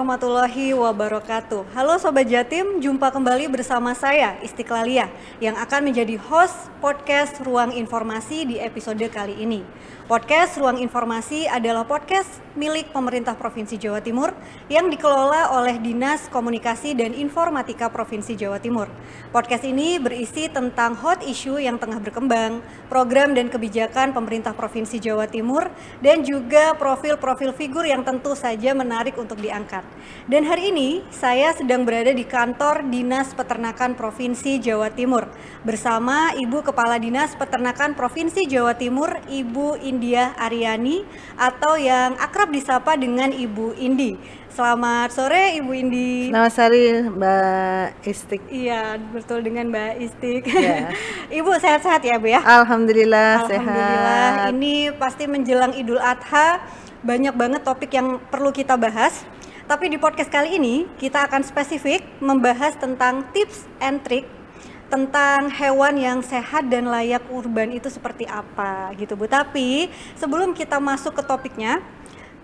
warahmatullahi wabarakatuh. Halo Sobat Jatim, jumpa kembali bersama saya Istiqlaliyah yang akan menjadi host podcast Ruang Informasi di episode kali ini. Podcast Ruang Informasi adalah podcast milik pemerintah Provinsi Jawa Timur yang dikelola oleh Dinas Komunikasi dan Informatika Provinsi Jawa Timur. Podcast ini berisi tentang hot issue yang tengah berkembang, program dan kebijakan pemerintah Provinsi Jawa Timur, dan juga profil-profil figur yang tentu saja menarik untuk diangkat. Dan hari ini saya sedang berada di kantor Dinas Peternakan Provinsi Jawa Timur bersama Ibu Kepala Dinas Peternakan Provinsi Jawa Timur, Ibu Indiah Aryani, atau yang akrab disapa dengan Ibu Indi. Selamat sore Ibu Indi. Selamat sore Mbak Istik. Iya, betul, dengan Mbak Istik. Ya. Ibu sehat-sehat ya Bu ya? Alhamdulillah Alhamdulillah. sehat. Ini pasti menjelang Idul Adha, banyak banget topik yang perlu kita bahas. Tapi di podcast kali ini kita akan spesifik membahas tentang tips and trick tentang hewan yang sehat dan layak kurban itu seperti apa gitu Bu. Tapi sebelum kita masuk ke topiknya,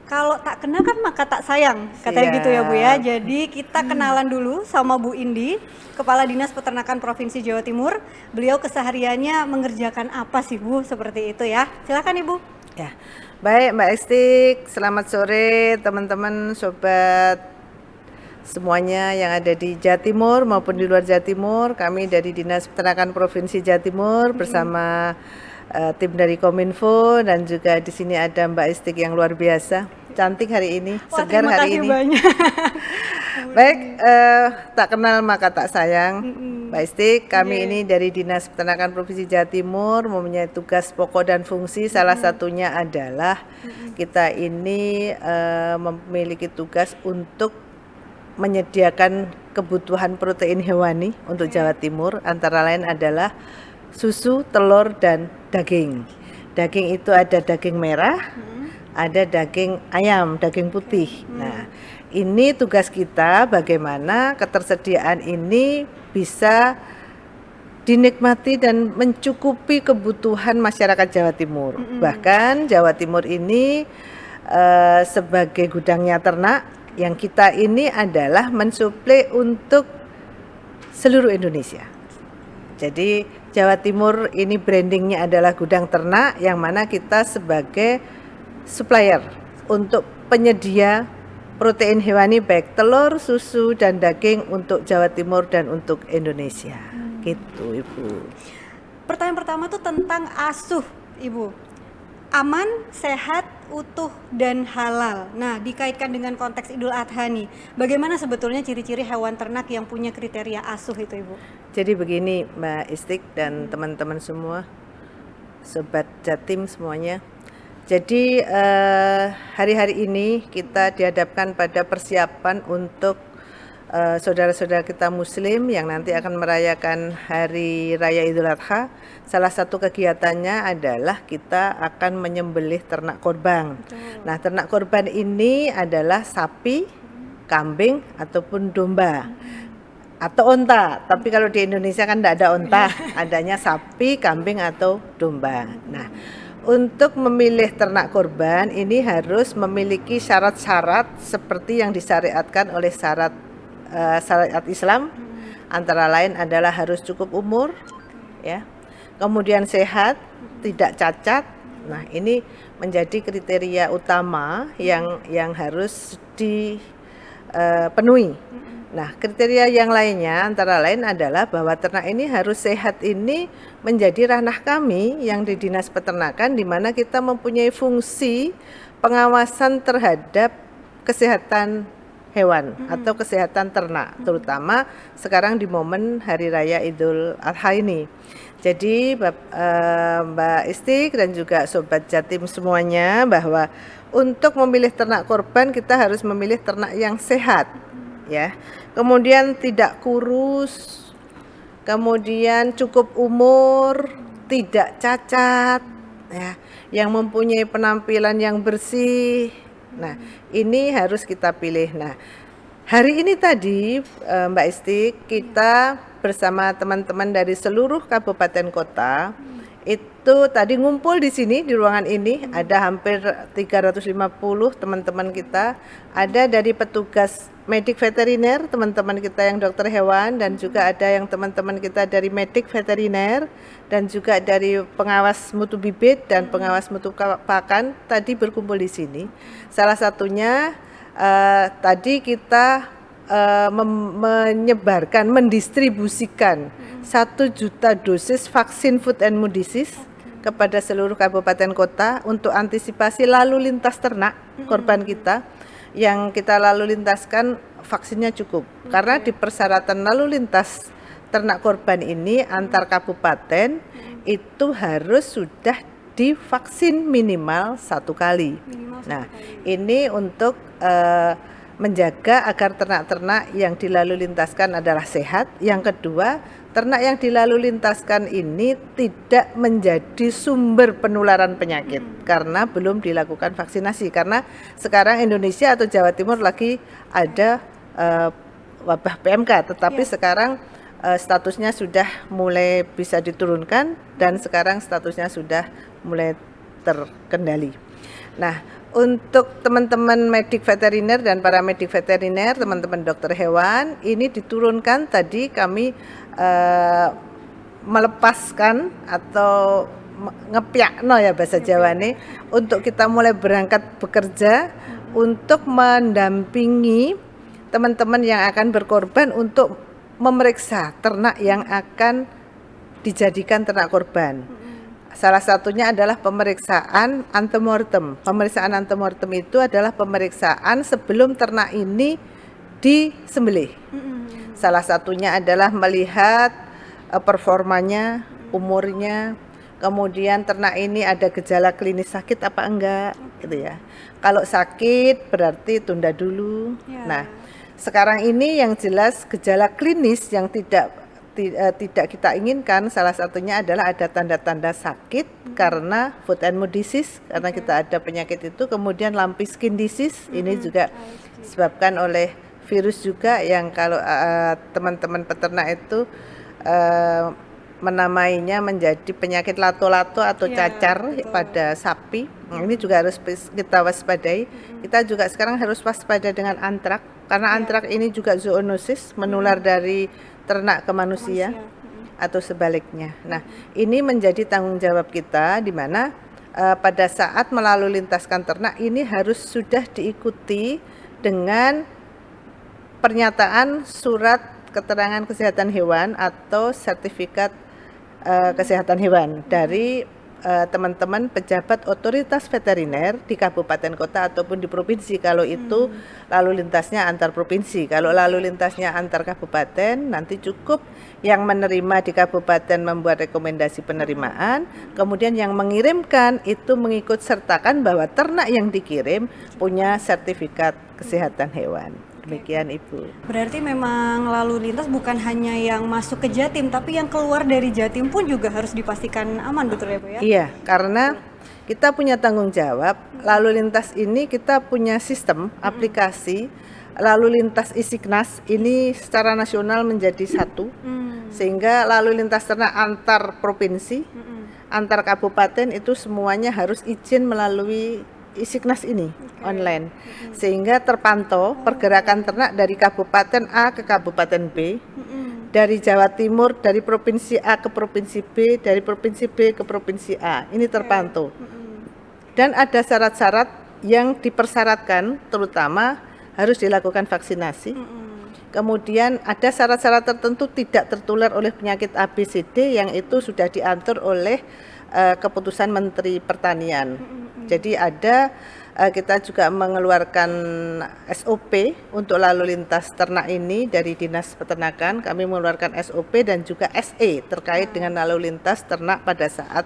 kalau tak kenal kan maka tak sayang, katanya gitu ya Bu ya. Jadi kita kenalan dulu sama Bu Indi, Kepala Dinas Peternakan Provinsi Jawa Timur. Beliau kesehariannya mengerjakan apa sih Bu, seperti itu ya. Silakan Ibu. Ya. Baik Mbak Istik, selamat sore teman-teman sobat semuanya yang ada di Jawa Timur maupun di luar Jawa Timur. Kami dari Dinas Peternakan Provinsi Jawa Timur bersama tim dari Kominfo, dan juga di sini ada Mbak Istik yang luar biasa, cantik hari ini, segar hari ini. Banyak. Baik, tak kenal maka tak sayang. Mbak Istik, kami ini dari Dinas Peternakan Provinsi Jawa Timur mempunyai tugas pokok dan fungsi. Salah satunya adalah kita ini memiliki tugas untuk menyediakan kebutuhan protein hewani untuk Jawa Timur, antara lain adalah susu, telur, dan daging. Daging itu ada daging merah, ada daging ayam, daging putih. Nah, ini tugas kita bagaimana ketersediaan ini bisa dinikmati dan mencukupi kebutuhan masyarakat Jawa Timur. Bahkan Jawa Timur ini sebagai gudangnya ternak, yang kita ini adalah mensuplai untuk seluruh Indonesia. Jadi Jawa Timur ini brandingnya adalah gudang ternak, yang mana kita sebagai supplier untuk penyedia protein hewani baik telur, susu, dan daging untuk Jawa Timur dan untuk Indonesia. Gitu Ibu. Pertanyaan pertama tuh tentang asuh Ibu. Aman, sehat, utuh, dan halal. Nah, dikaitkan dengan konteks Idul Adha nih, bagaimana sebetulnya ciri-ciri hewan ternak yang punya kriteria asuh itu Ibu? Jadi begini Mbak Istik dan teman-teman semua, Sobat Jatim semuanya. Jadi hari-hari ini kita dihadapkan pada persiapan untuk saudara-saudara kita Muslim yang nanti akan merayakan Hari Raya Idul Adha. Salah satu kegiatannya adalah kita akan menyembelih ternak korban. Nah, ternak korban ini adalah sapi, kambing, ataupun domba, atau onta. Tapi kalau di Indonesia kan tidak ada onta, adanya sapi, kambing, atau domba. Nah, untuk memilih ternak korban ini harus memiliki syarat-syarat seperti yang disyariatkan oleh syariat Islam, antara lain adalah harus cukup umur, ya, kemudian sehat, tidak cacat. Nah, ini menjadi kriteria utama yang harus dipenuhi. Nah, kriteria yang lainnya antara lain adalah bahwa ternak ini harus sehat. Ini menjadi ranah kami yang di Dinas Peternakan, di mana kita mempunyai fungsi pengawasan terhadap kesehatan hewan atau kesehatan ternak, terutama sekarang di momen Hari Raya Idul Adha ini. Jadi Mbak Istik dan juga Sobat Jatim semuanya, bahwa untuk memilih ternak korban kita harus memilih ternak yang sehat, ya. Kemudian tidak kurus, kemudian cukup umur, tidak cacat, ya, yang mempunyai penampilan yang bersih. Nah, ini harus kita pilih. Nah, hari ini tadi Mbak Istik, kita bersama teman-teman dari seluruh kabupaten kota itu tadi ngumpul di sini di ruangan ini ada hampir 350 teman-teman kita, ada dari petugas medik veteriner, teman-teman kita yang dokter hewan, dan juga ada yang teman-teman kita dari medik veteriner, dan juga dari pengawas mutu bibit dan pengawas mutu pakan tadi berkumpul di sini. Salah satunya tadi kita menyebarkan, mendistribusikan 1 juta dosis vaksin food and mouth disease kepada seluruh kabupaten kota untuk antisipasi lalu lintas ternak korban kita. Yang kita lalu lintaskan vaksinnya cukup, karena di persyaratan lalu lintas ternak korban ini antar kabupaten itu harus sudah divaksin minimal 1 kali. Nah, ini untuk menjaga agar ternak-ternak yang dilalu lintaskan adalah sehat. Yang kedua, ternak yang dilalu lintaskan ini tidak menjadi sumber penularan penyakit karena belum dilakukan vaksinasi. Karena sekarang Indonesia atau Jawa Timur lagi ada wabah PMK, tetapi sekarang statusnya sudah mulai bisa diturunkan dan sekarang statusnya sudah mulai terkendali. Nah, untuk teman-teman medik veteriner dan paramedik veteriner, teman-teman dokter hewan, ini diturunkan tadi kami melepaskan atau ngepiakno ya bahasa Jawa nih, untuk kita mulai berangkat bekerja untuk mendampingi teman-teman yang akan berkorban untuk memeriksa ternak yang akan dijadikan ternak korban. Salah satunya adalah pemeriksaan antemortem. Pemeriksaan antemortem itu adalah pemeriksaan sebelum ternak ini disembelih. Salah satunya adalah melihat performanya, umurnya, kemudian ternak ini ada gejala klinis sakit apa enggak, gitu ya. Kalau sakit berarti tunda dulu. Nah, sekarang ini yang jelas gejala klinis yang tidak kita inginkan, salah satunya adalah ada tanda-tanda sakit karena food and mouth disease, karena kita ada penyakit itu. Kemudian lumpy skin disease, ini juga disebabkan oleh virus juga yang kalau teman-teman peternak itu menamainya menjadi penyakit lato-lato atau cacar pada sapi. Ini juga harus kita waspadai. Kita juga sekarang harus waspada dengan antrak, karena antrak ini juga zoonosis, menular dari ternak ke manusia atau sebaliknya. Nah, ini menjadi tanggung jawab kita, di mana pada saat melalui lintaskan ternak ini harus sudah diikuti dengan pernyataan surat keterangan kesehatan hewan atau sertifikat kesehatan hewan dari teman-teman pejabat otoritas veteriner di kabupaten kota ataupun di provinsi. Kalau itu lalu lintasnya antar provinsi, kalau lalu lintasnya antar kabupaten, nanti cukup yang menerima di kabupaten membuat rekomendasi penerimaan, kemudian yang mengirimkan itu mengikut sertakan bahwa ternak yang dikirim punya sertifikat kesehatan hewan. Demikian Ibu. Berarti memang lalu lintas bukan hanya yang masuk ke Jatim, tapi yang keluar dari Jatim pun juga harus dipastikan aman, betul ya Bu ya? Iya, karena kita punya tanggung jawab. Lalu lintas ini kita punya sistem aplikasi lalu lintas Isiknas ini secara nasional menjadi satu, sehingga lalu lintas ternak antar provinsi, antar kabupaten itu semuanya harus izin melalui Isiknas ini online, sehingga terpantau pergerakan ternak dari kabupaten A ke kabupaten B, dari Jawa Timur, dari provinsi A ke provinsi B, dari provinsi B ke provinsi A, ini terpantau. Dan ada syarat-syarat yang dipersyaratkan, terutama harus dilakukan vaksinasi. Kemudian ada syarat-syarat tertentu tidak tertular oleh penyakit ABCD yang itu sudah diatur oleh keputusan Menteri Pertanian. Jadi ada kita juga mengeluarkan SOP untuk lalu lintas ternak ini dari Dinas Peternakan. Kami mengeluarkan SOP dan juga SE terkait dengan lalu lintas ternak pada saat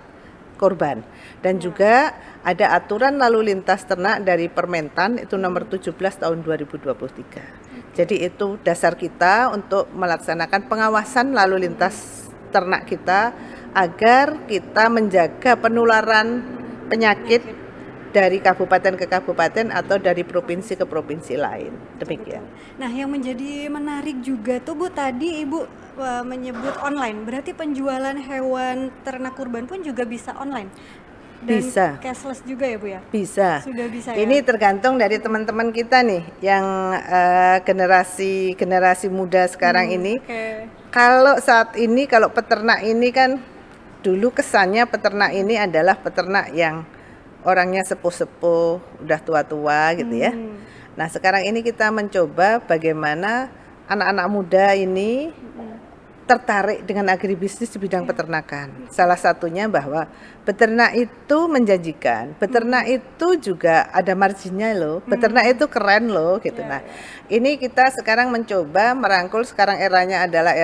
korban. Dan juga ada aturan lalu lintas ternak dari Permentan itu nomor 17 tahun 2023. Jadi itu dasar kita untuk melaksanakan pengawasan lalu lintas ternak kita agar kita menjaga penularan penyakit dari kabupaten ke kabupaten atau dari provinsi ke provinsi lain. Demikian. Nah, yang menjadi menarik juga tuh Bu, tadi Ibu menyebut online, berarti penjualan hewan ternak kurban pun juga bisa online? Dan Bisa. cashless juga ya Bu ya? Bisa. Sudah bisa Ini ya? tergantung dari teman-teman kita nih yang generasi muda sekarang ini. Oke. Kalau saat ini kalau peternak ini kan dulu kesannya peternak ini adalah peternak yang orangnya sepuh-sepuh, udah tua-tua gitu ya. Nah, sekarang ini kita mencoba bagaimana anak-anak muda ini tertarik dengan agribisnis di bidang peternakan. Salah satunya bahwa beternak itu menjanjikan, beternak itu juga ada marginnya loh, beternak itu keren loh gitu. Nah, ini kita sekarang mencoba merangkul, sekarang eranya adalah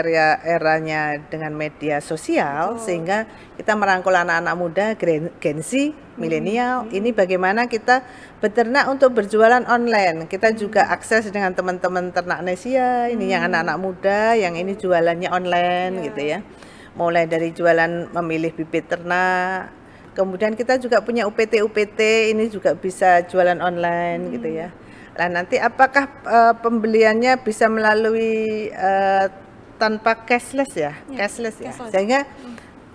eranya dengan media sosial, sehingga kita merangkul anak-anak muda, Gen Z, milenial, ini bagaimana kita beternak untuk berjualan online. Kita juga akses dengan teman-teman ternak Nesia, ini yang anak-anak muda, yang ini jualannya online gitu ya. Mulai dari jualan memilih bibit ternak, kemudian kita juga punya UPT, ini juga bisa jualan online gitu ya. Nah, nanti apakah pembeliannya bisa melalui tanpa cashless ya? Cashless ya. Sehingga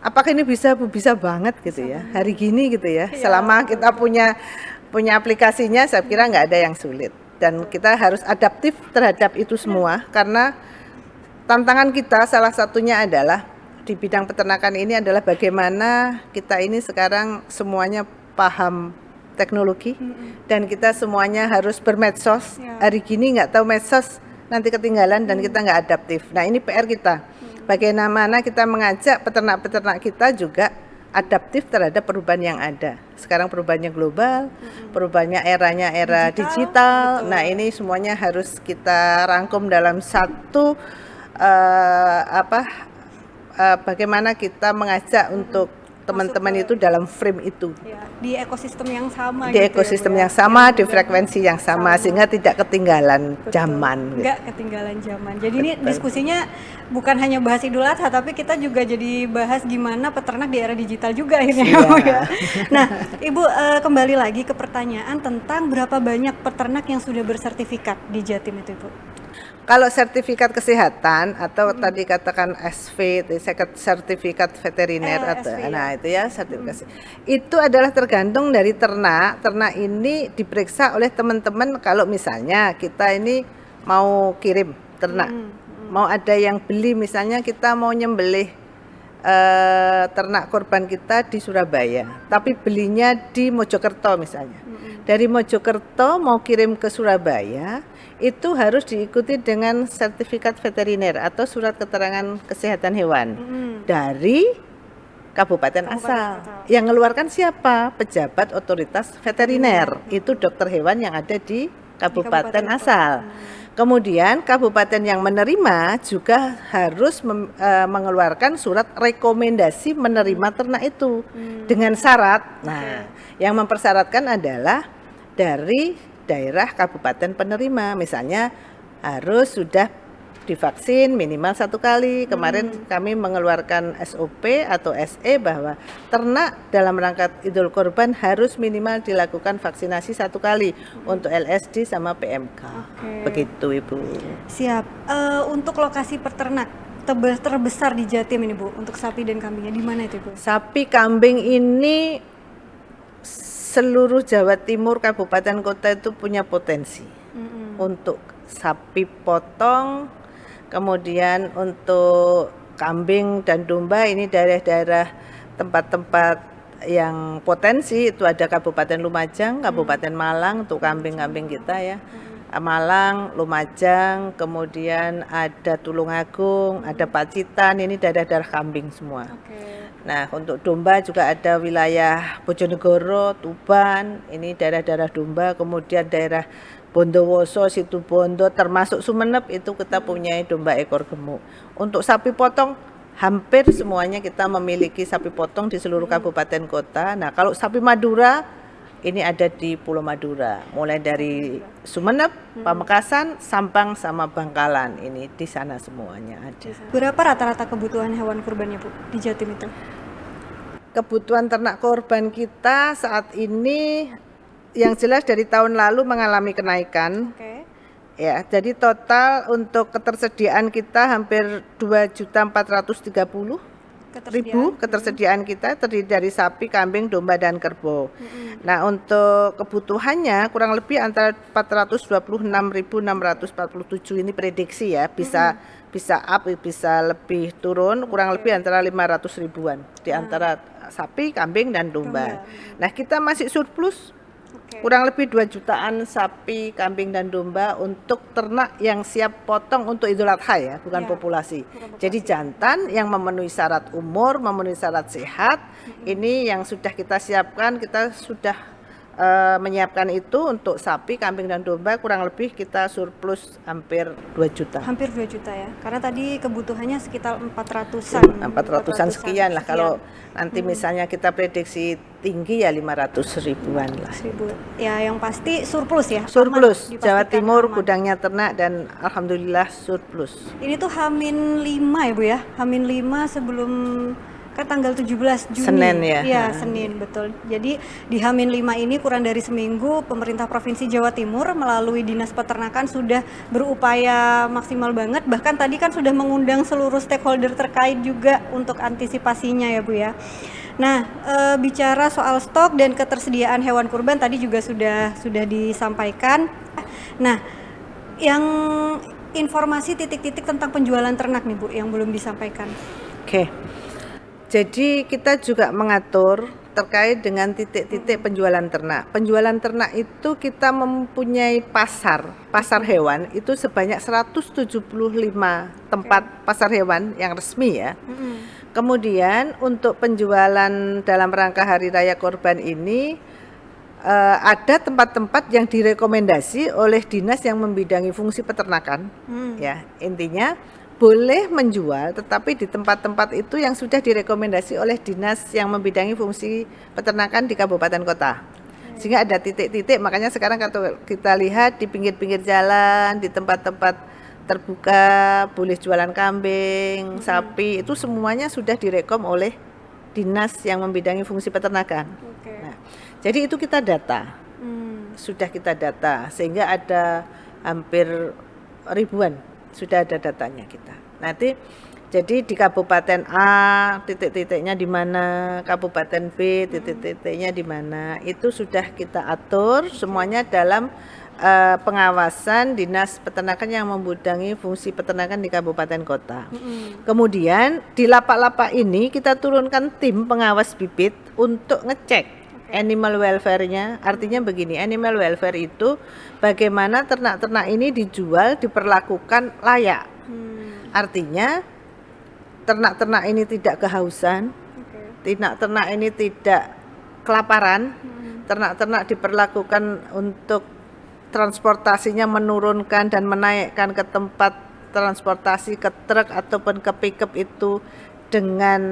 apakah ini bisa banget gitu ya hari gini gitu ya, selama kita punya aplikasinya, saya kira nggak ada yang sulit, dan kita harus adaptif terhadap itu semua, karena tantangan kita salah satunya adalah di bidang peternakan ini adalah bagaimana kita ini sekarang semuanya paham teknologi, dan kita semuanya harus bermedsos. Hari gini nggak tahu medsos, nanti ketinggalan dan kita nggak adaptif. Nah, ini PR kita. Bagaimana kita mengajak peternak-peternak kita juga adaptif terhadap perubahan yang ada. Sekarang perubahannya global, perubahannya era digital. Nah, ini semuanya harus kita rangkum dalam satu bagaimana kita mengajak untuk teman-teman itu dalam frame itu. Di ekosistem yang sama. Di ekosistem yang sama, di frekuensi yang sama, sehingga tidak ketinggalan zaman. Enggak ketinggalan zaman. Jadi ini diskusinya bukan hanya bahas Idul Adha, tapi kita juga jadi bahas gimana peternak di era digital juga akhirnya. Ya. Nah, Ibu kembali lagi ke pertanyaan tentang berapa banyak peternak yang sudah bersertifikat di Jatim itu, Ibu? Kalau sertifikat kesehatan atau tadi katakan SV, sertifikat veteriner atau nah itu ya sertifikasi. Itu adalah tergantung dari ternak. Ternak ini diperiksa oleh teman-teman, kalau misalnya kita ini mau kirim ternak. Mau ada yang beli, misalnya kita mau nyembelih ternak korban kita di Surabaya, tapi belinya di Mojokerto misalnya. Dari Mojokerto mau kirim ke Surabaya, itu harus diikuti dengan sertifikat veteriner atau surat keterangan kesehatan hewan dari kabupaten asal. Yang mengeluarkan siapa? Pejabat otoritas veteriner. Itu dokter hewan yang ada di kabupaten asal. Kemudian kabupaten yang menerima juga harus mengeluarkan surat rekomendasi menerima ternak itu dengan syarat. Nah, yang mempersyaratkan adalah dari daerah kabupaten penerima, misalnya harus sudah divaksin minimal 1 kali. Kemarin kami mengeluarkan SOP atau SE bahwa ternak dalam rangka Idul Kurban harus minimal dilakukan vaksinasi 1 kali untuk LSD sama PMK. Begitu, Ibu. Siap. Untuk lokasi peternak terbesar di Jatim ini, Bu, untuk sapi dan kambingnya di mana itu, Bu? Sapi kambing ini seluruh Jawa Timur, kabupaten kota itu punya potensi untuk sapi potong, kemudian untuk kambing dan domba. Ini daerah-daerah tempat-tempat yang potensi itu ada Kabupaten Lumajang, Kabupaten Malang untuk kambing-kambing kita ya. Malang, Lumajang, kemudian ada Tulungagung, ada Pacitan, ini daerah-daerah kambing semua. Nah, untuk domba juga ada wilayah Bojonegoro, Tuban, ini daerah-daerah domba, kemudian daerah Bondowoso, Situbondo, termasuk Sumeneb itu kita punya domba ekor gemuk. Untuk sapi potong hampir semuanya kita memiliki sapi potong di seluruh kabupaten kota. Nah, kalau sapi Madura ini ada di Pulau Madura, mulai dari Sumeneb, Pamekasan, Sampang sama Bangkalan, ini di sana semuanya ada. Berapa rata-rata kebutuhan hewan kurbannya, Bu, di Jatim itu? Kebutuhan ternak korban kita saat ini yang jelas dari tahun lalu mengalami kenaikan. Ya, jadi total untuk ketersediaan kita hampir 2.430.000 ketersediaan kita terdiri dari sapi, kambing, domba, dan kerbau. Nah, untuk kebutuhannya kurang lebih antara 426.647 ini prediksi ya, bisa up, bisa lebih turun, kurang lebih antara 500 ribuan di antara sapi, kambing, dan domba. Nah, kita masih surplus. Kurang lebih 2 jutaan sapi, kambing, dan domba untuk ternak yang siap potong untuk Idul Adha ya, bukan populasi. Jadi jantan yang memenuhi syarat umur, memenuhi syarat sehat, ini yang sudah kita siapkan, kita sudah menyiapkan itu untuk sapi, kambing, dan domba. Kurang lebih kita surplus hampir 2 juta. Hampir 2 juta ya, karena tadi kebutuhannya sekitar 400-an. 400-an sekian lah, kalau nanti misalnya kita prediksi tinggi ya 500 ribuan lah. Ya, yang pasti surplus ya. Surplus, Jawa Timur aman. Gudangnya ternak dan alhamdulillah surplus. Ini tuh H-5 ya Bu ya, H-5 sebelum kan tanggal 17 Juni. Senin ya. Iya, Senin betul. Jadi di H-5 ini kurang dari seminggu pemerintah Provinsi Jawa Timur melalui Dinas Peternakan sudah berupaya maksimal banget. Bahkan tadi kan sudah mengundang seluruh stakeholder terkait juga untuk antisipasinya ya Bu ya. Nah, bicara soal stok dan ketersediaan hewan kurban tadi juga sudah disampaikan. Nah, yang informasi titik-titik tentang penjualan ternak nih Bu yang belum disampaikan. Oke. Jadi kita juga mengatur terkait dengan titik-titik penjualan ternak. Penjualan ternak itu kita mempunyai pasar hewan itu sebanyak 175 tempat pasar hewan yang resmi ya. Kemudian untuk penjualan dalam rangka Hari Raya Kurban ini ada tempat-tempat yang direkomendasi oleh dinas yang membidangi fungsi peternakan. Ya, intinya boleh menjual, tetapi di tempat-tempat itu yang sudah direkomendasi oleh dinas yang membidangi fungsi peternakan di kabupaten kota. Sehingga ada titik-titik, makanya sekarang kalau kita lihat di pinggir-pinggir jalan, di tempat-tempat terbuka, boleh jualan kambing, sapi, itu semuanya sudah direkom oleh dinas yang membidangi fungsi peternakan. Nah, jadi itu kita data, sudah kita data, sehingga ada hampir ribuan. Sudah ada datanya kita. Nanti jadi di Kabupaten A titik-titiknya di mana, Kabupaten B titik-titiknya di mana, itu sudah kita atur semuanya dalam pengawasan Dinas Peternakan yang membidangi fungsi peternakan di kabupaten kota. Kemudian di lapak-lapak ini kita turunkan tim pengawas bibit untuk ngecek animal welfare-nya. Artinya begini, animal welfare itu bagaimana ternak-ternak ini dijual, diperlakukan layak. Artinya ternak-ternak ini tidak kehausan, ternak-ternak ini tidak kelaparan, ternak-ternak diperlakukan untuk transportasinya menurunkan dan menaikkan ke tempat transportasi, ke truk ataupun ke pickup itu dengan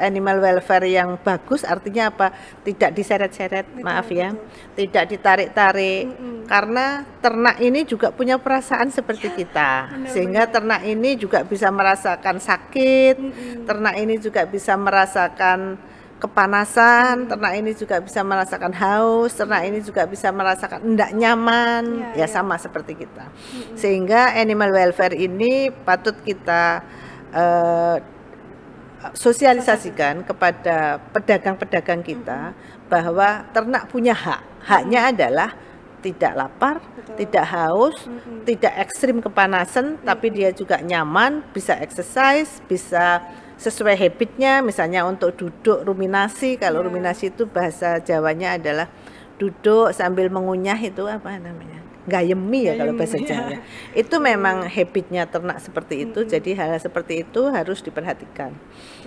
animal welfare yang bagus. Artinya apa? Tidak diseret-seret, maaf ya, tidak ditarik-tarik, karena ternak ini juga punya perasaan seperti kita, sehingga ternak ini juga bisa merasakan sakit, ternak ini juga bisa merasakan kepanasan, ternak ini juga bisa merasakan haus, ternak ini juga bisa merasakan tidak nyaman, ya sama seperti kita. Sehingga animal welfare ini patut kita sosialisasikan kepada pedagang-pedagang kita bahwa ternak punya hak. Haknya adalah tidak lapar, tidak haus, tidak ekstrim kepanasan, tapi dia juga nyaman, bisa exercise, bisa sesuai habitnya, misalnya untuk duduk ruminasi. Kalau ruminasi itu bahasa Jawanya adalah duduk sambil mengunyah, itu apa namanya? Gayemi ya kalau bahasa Jawa. Itu memang habitnya ternak seperti itu. Jadi hal seperti itu harus diperhatikan.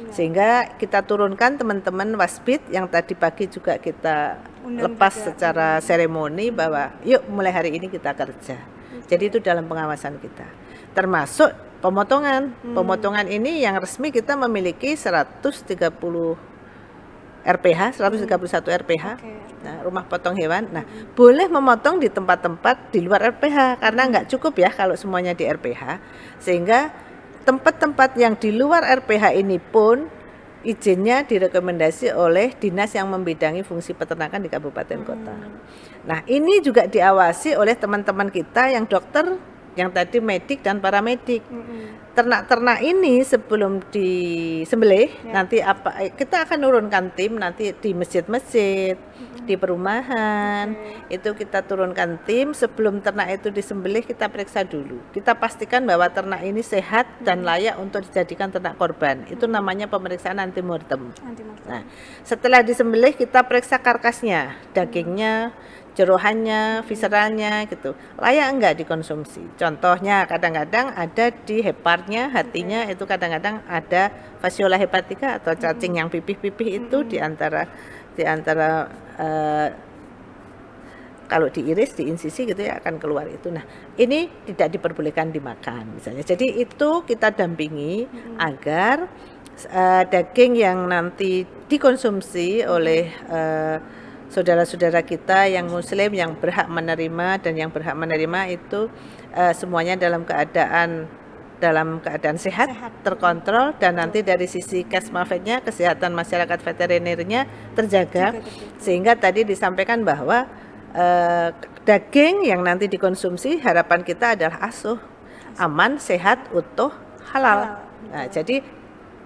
Sehingga kita turunkan teman-teman wasbid yang tadi pagi juga kita lepas secara seremoni bahwa yuk mulai hari ini kita kerja. Jadi itu dalam pengawasan kita. Termasuk pemotongan. Pemotongan ini yang resmi kita memiliki 130 RPH, 131 RPH, nah, rumah potong hewan. Nah, boleh memotong di tempat-tempat di luar RPH karena nggak cukup ya kalau semuanya di RPH. Sehingga tempat-tempat yang di luar RPH ini pun izinnya direkomendasi oleh dinas yang membidangi fungsi peternakan di kabupaten kota. Nah, ini juga diawasi oleh teman-teman kita yang dokter, yang tadi medik dan paramedik. Ternak-ternak ini sebelum disembelih nanti kita akan turunkan tim nanti di masjid-masjid, di perumahan. Itu kita turunkan tim sebelum ternak itu disembelih, kita periksa dulu. Kita pastikan bahwa ternak ini sehat dan layak untuk dijadikan ternak korban. Itu namanya pemeriksaan antemortem. Nah, setelah disembelih kita periksa karkasnya, dagingnya, jerohannya, visceralnya gitu. Layak enggak dikonsumsi? Contohnya kadang-kadang ada di hepartnya, hatinya itu kadang-kadang ada fasciola hepatica atau cacing yang pipih-pipih itu di antara kalau diiris, diinsisi gitu ya akan keluar itu. Nah, ini tidak diperbolehkan dimakan misalnya. Jadi itu kita dampingi agar daging yang nanti dikonsumsi oleh saudara-saudara kita yang muslim yang berhak menerima dan yang berhak menerima itu semuanya dalam keadaan sehat, terkontrol, dan nanti dari sisi kesmafetnya, kesehatan masyarakat veterinernya terjaga, sehingga tadi disampaikan bahwa daging yang nanti dikonsumsi harapan kita adalah asuh, aman, sehat, utuh, halal. Nah, jadi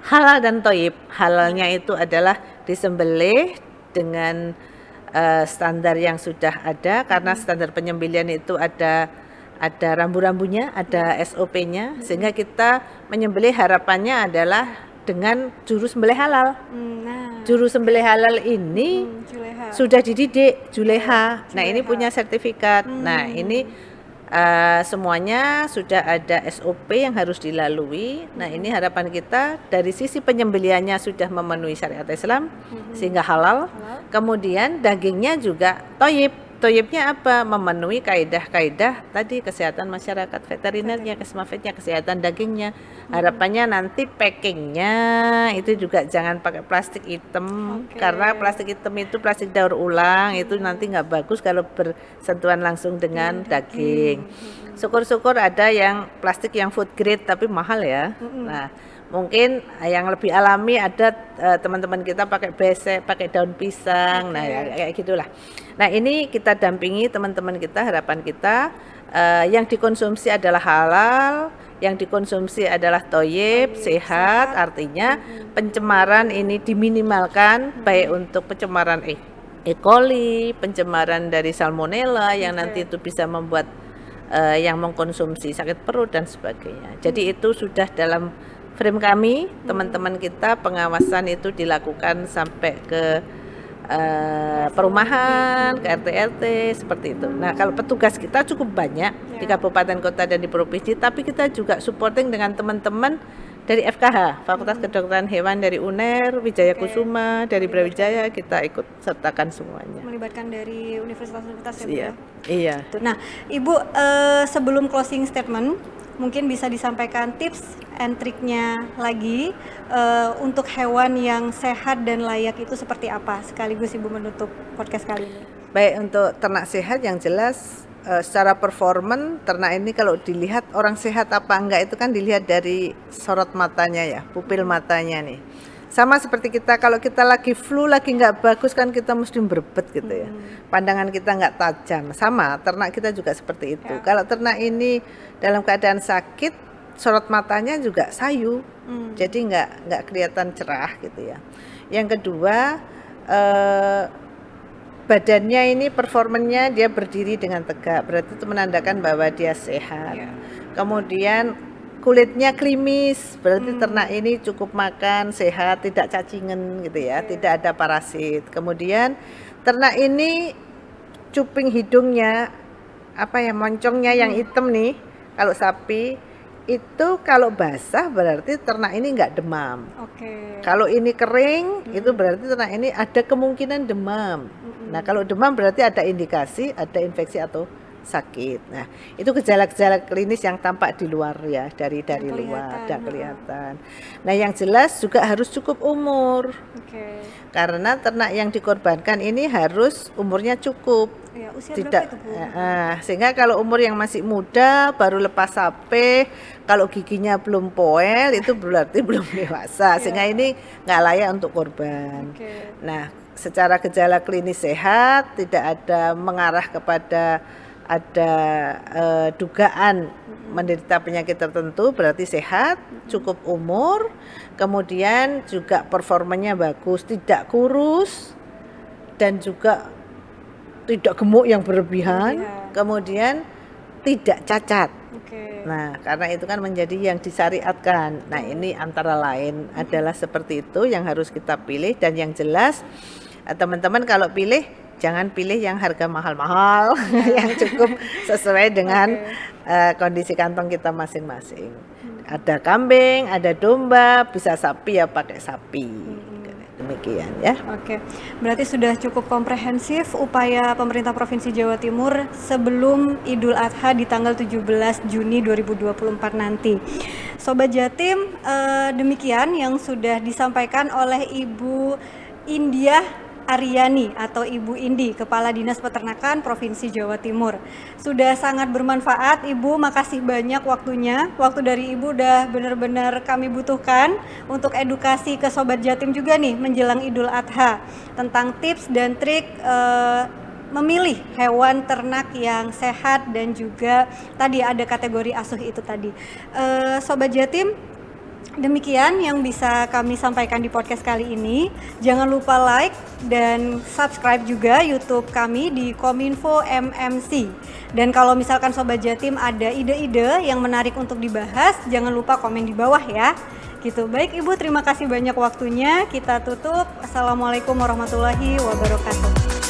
halal dan toyib. Halalnya itu adalah disembelih dengan standar yang sudah ada, karena standar penyembelihan itu ada rambu-rambunya, ada SOP-nya, sehingga kita menyembelih harapannya adalah dengan juru sembelih halal. Juru sembelih halal ini sudah dididik, juleha. Nah, ini punya sertifikat. Nah, ini semuanya sudah ada SOP yang harus dilalui. Nah, ini harapan kita dari sisi penyembelihannya sudah memenuhi syariat Islam sehingga halal. Kemudian dagingnya juga toyib. Toyibnya apa? Memenuhi kaidah-kaidah tadi kesehatan masyarakat veterinernya, kesmafetnya, kesehatan dagingnya. Harapannya nanti packingnya itu juga jangan pakai plastik hitam, karena plastik hitam itu plastik daur ulang, itu nanti nggak bagus kalau bersentuhan langsung dengan daging. Syukur-syukur ada yang plastik yang food grade tapi mahal ya. Nah, mungkin yang lebih alami ada teman-teman kita pakai besek, pakai daun pisang, nah ya, kayak gitulah. Nah, ini kita dampingi teman-teman kita, harapan kita yang dikonsumsi adalah halal, yang dikonsumsi adalah toyib, sehat, artinya pencemaran ini diminimalkan, baik untuk pencemaran E. coli, pencemaran dari salmonella yang nanti itu bisa membuat yang mengkonsumsi sakit perut dan sebagainya. Jadi itu sudah dalam frame kami, teman-teman kita, pengawasan itu dilakukan sampai ke perumahan, ke RT-RT seperti itu. Nah, kalau petugas kita cukup banyak di kabupaten kota dan di provinsi, tapi kita juga supporting dengan teman-teman dari FKH, Fakultas Kedokteran Hewan dari UNER, Wijaya Kusuma, dari Brawijaya, kita ikut sertakan semuanya. Melibatkan dari universitas-universitas ya, Bu? Iya. Iya. Nah, Ibu, sebelum closing statement, mungkin bisa disampaikan tips and triknya lagi untuk hewan yang sehat dan layak itu seperti apa, sekaligus Ibu menutup podcast kali ini. Baik, untuk ternak sehat yang jelas secara performan ternak ini kalau dilihat orang sehat apa enggak itu kan dilihat dari sorot matanya ya, pupil matanya nih. Sama seperti kita, kalau kita lagi flu, lagi nggak bagus kan kita mesti berbet gitu ya. Pandangan kita nggak tajam. Sama, ternak kita juga seperti itu. Kalau ternak ini dalam keadaan sakit, sorot matanya juga sayu. Jadi nggak kelihatan cerah gitu ya. Yang kedua, badannya ini performanya dia berdiri dengan tegak. Berarti itu menandakan bahwa dia sehat. Kemudian kulitnya klimis, berarti ternak ini cukup makan, sehat, tidak cacingan gitu ya, tidak ada parasit. Kemudian ternak ini cuping hidungnya, moncongnya yang hitam nih, kalau sapi itu kalau basah berarti ternak ini enggak demam. Kalau ini kering, itu berarti ternak ini ada kemungkinan demam. Nah, kalau demam berarti ada indikasi, ada infeksi atau sakit. Nah, itu gejala-gejala klinis yang tampak di luar ya, dari luar dan kelihatan. Nah, yang jelas juga harus cukup umur. Oke. Karena ternak yang dikorbankan ini harus umurnya cukup. Ya, usia Tidak, berapa itu, Bu? sehingga kalau umur yang masih muda baru lepas sapi, kalau giginya belum poel itu berarti belum dewasa, sehingga ini nggak layak untuk korban. Oke. Nah, secara gejala klinis sehat, tidak ada mengarah kepada ada dugaan menderita penyakit tertentu, berarti sehat, cukup umur, kemudian juga performanya bagus, tidak kurus, dan juga tidak gemuk yang berlebihan, kemudian tidak cacat. Oke. Nah, karena itu kan menjadi yang disyariatkan. Nah, ini antara lain adalah seperti itu yang harus kita pilih, dan yang jelas teman-teman kalau pilih jangan pilih yang harga mahal-mahal, yang cukup sesuai dengan kondisi kantong kita masing-masing. Ada kambing, ada domba, bisa sapi ya pakai sapi. Demikian ya. Oke, berarti sudah cukup komprehensif upaya pemerintah Provinsi Jawa Timur sebelum Idul Adha di tanggal 17 Juni 2024 nanti. Sobat Jatim, demikian yang sudah disampaikan oleh Ibu India Aryani atau Ibu Indi, Kepala Dinas Peternakan Provinsi Jawa Timur. Sudah sangat bermanfaat, Ibu. Makasih banyak waktunya. Waktu dari Ibu udah benar-benar kami butuhkan untuk edukasi ke Sobat Jatim juga nih menjelang Idul Adha tentang tips dan trik memilih hewan ternak yang sehat, dan juga tadi ada kategori asuh itu tadi. Sobat Jatim, demikian yang bisa kami sampaikan di podcast kali ini. Jangan lupa like dan subscribe juga YouTube kami di Kominfo MMC. Dan kalau misalkan Sobat Jatim ada ide-ide yang menarik untuk dibahas, jangan lupa komen di bawah ya. Gitu. Baik Ibu, terima kasih banyak waktunya. Kita tutup. Assalamualaikum warahmatullahi wabarakatuh.